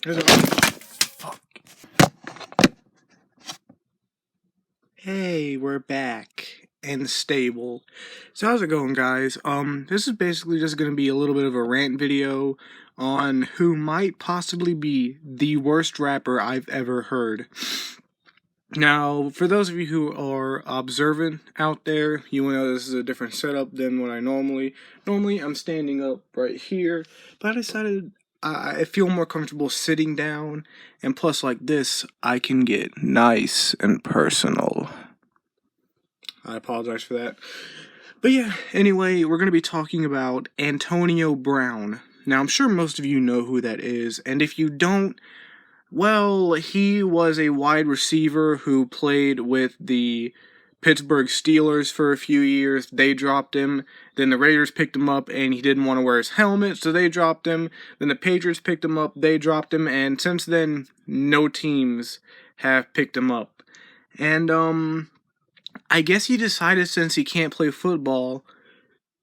Fuck. Hey, we're back and stable. So how's it going, guys? This is basically just gonna be a little bit of a rant video on who might possibly be the worst rapper I've ever heard. Now, for those of you who are observant out there, you will know this is a different setup than what I normally I'm standing up right here, but I decided I feel more comfortable sitting down, and plus like this, I can get nice and personal. I apologize for that. But yeah, anyway, we're going to be talking about Antonio Brown. Now, I'm sure most of you know who that is, and if you don't, well, he was a wide receiver who played with the Pittsburgh Steelers for a few years. They dropped him. Then the Raiders picked him up, and he didn't want to wear his helmet, so they dropped him. Then the Patriots picked him up, they dropped him, and since then, no teams have picked him up. And, I guess he decided since he can't play football,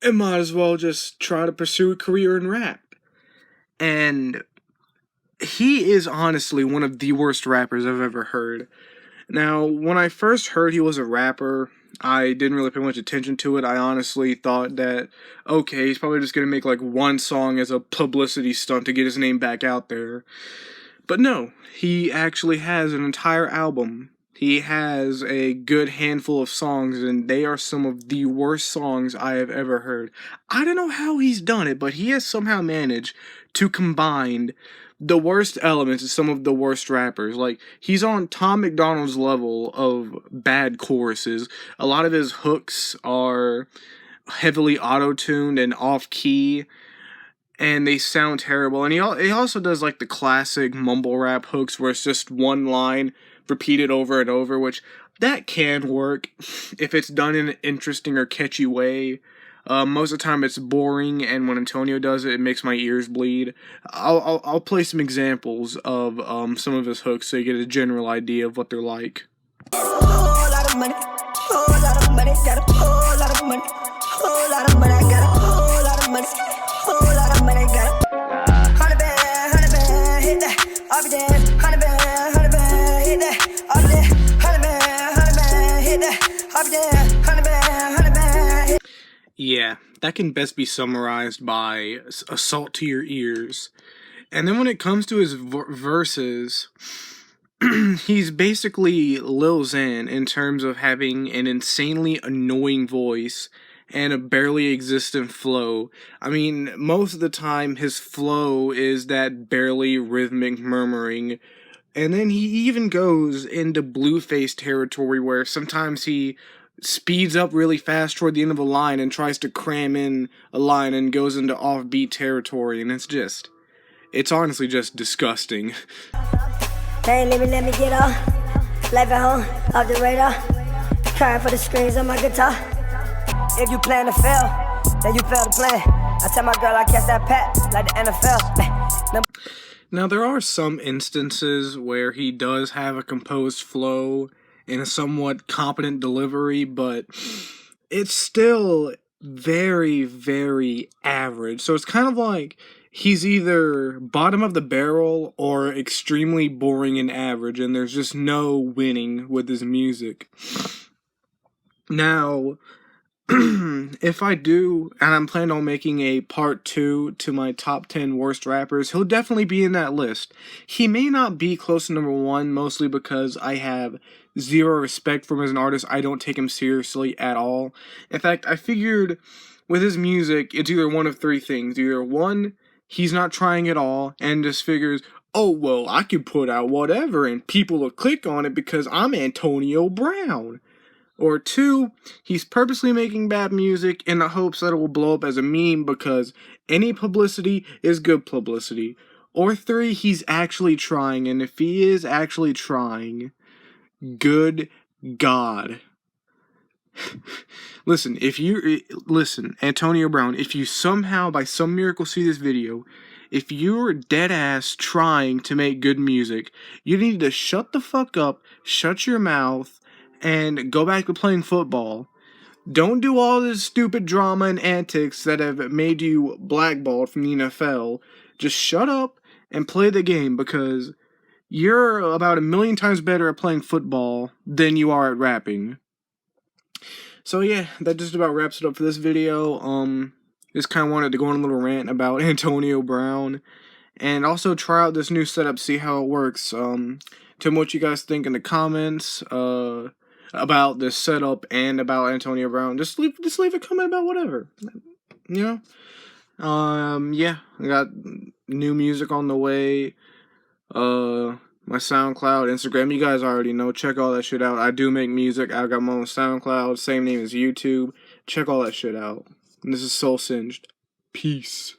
it might as well just try to pursue a career in rap. And he is honestly one of the worst rappers I've ever heard. Now, when I first heard he was a rapper, I didn't really pay much attention to it. I honestly thought that, okay, he's probably just going to make like one song as a publicity stunt to get his name back out there. But no, he actually has an entire album. He has a good handful of songs, and they are some of the worst songs I have ever heard. I don't know how he's done it, but he has somehow managed to combine the worst elements of some of the worst rappers. Like, he's on Tom McDonald's level of bad choruses. A lot of his hooks are heavily auto-tuned and off-key, and they sound terrible. And he also does like the classic mumble rap hooks where it's just one line repeated over and over, which that can work if it's done in an interesting or catchy way. Most of the time it's boring, and when Antonio does it, it makes my ears bleed. I'll play some examples of some of his hooks so you get a general idea of what they're like. Whole lot of money, whole lot of money, got a whole lot of money, whole lot of money, I got a whole lot of money, whole lot of money, got a 100 band, hit that, I'll be there, 100 band, hit that, I'll be there, 100 band, hit that, I'll be there, 100 band. Yeah, that can best be summarized by assault to your ears. And then when it comes to his verses, he's basically Lil Xan in terms of having an insanely annoying voice and a barely existent flow. I mean, most of the time his flow is that barely rhythmic murmuring. And then he even goes into Blueface territory where sometimes he speeds up really fast toward the end of a line and tries to cram in a line and goes into offbeat territory, and it's honestly just disgusting. They ain't let me get off. Life at home, off the radar. Crying for the strings on my guitar. If you plan to fail, then you fail to play. I tell my girl I catch that pat like the NFL. Now, there are some instances where he does have a composed flow and a somewhat competent delivery, but it's still very, very average. So it's kind of like he's either bottom of the barrel or extremely boring and average, and there's just no winning with his music. Now, if I do, and I'm planning on making a part 2 to my top 10 worst rappers, he'll definitely be in that list. He may not be close to number 1, mostly because I have zero respect for him as an artist. I don't take him seriously at all. In fact, I figured with his music, it's either one of three things. Either one, he's not trying at all and just figures, oh, well, I can put out whatever and people will click on it because I'm Antonio Brown. Or 2, he's purposely making bad music in the hopes that it will blow up as a meme because any publicity is good publicity. Or 3, he's actually trying, and if he is actually trying, good God. Listen, Antonio Brown, if you somehow, by some miracle, see this video, if you're dead ass trying to make good music, you need to shut the fuck up, shut your mouth, and go back to playing football. Don't do all this stupid drama and antics that have made you blackballed from the NFL. Just shut up and play the game, because you're about 1,000,000 times better at playing football than you are at rapping. So yeah, that just about wraps it up for this video. Just kind of wanted to go on a little rant about Antonio Brown, and also try out this new setup, see how it works. Tell me what you guys think in the comments about this setup and about Antonio Brown. Just leave a comment about whatever, you know. Yeah, I got new music on the way. My SoundCloud, Instagram, you guys already know. Check all that shit out. I do make music. I got my own SoundCloud, same name as YouTube. Check all that shit out. And this is Soul Singed. Peace.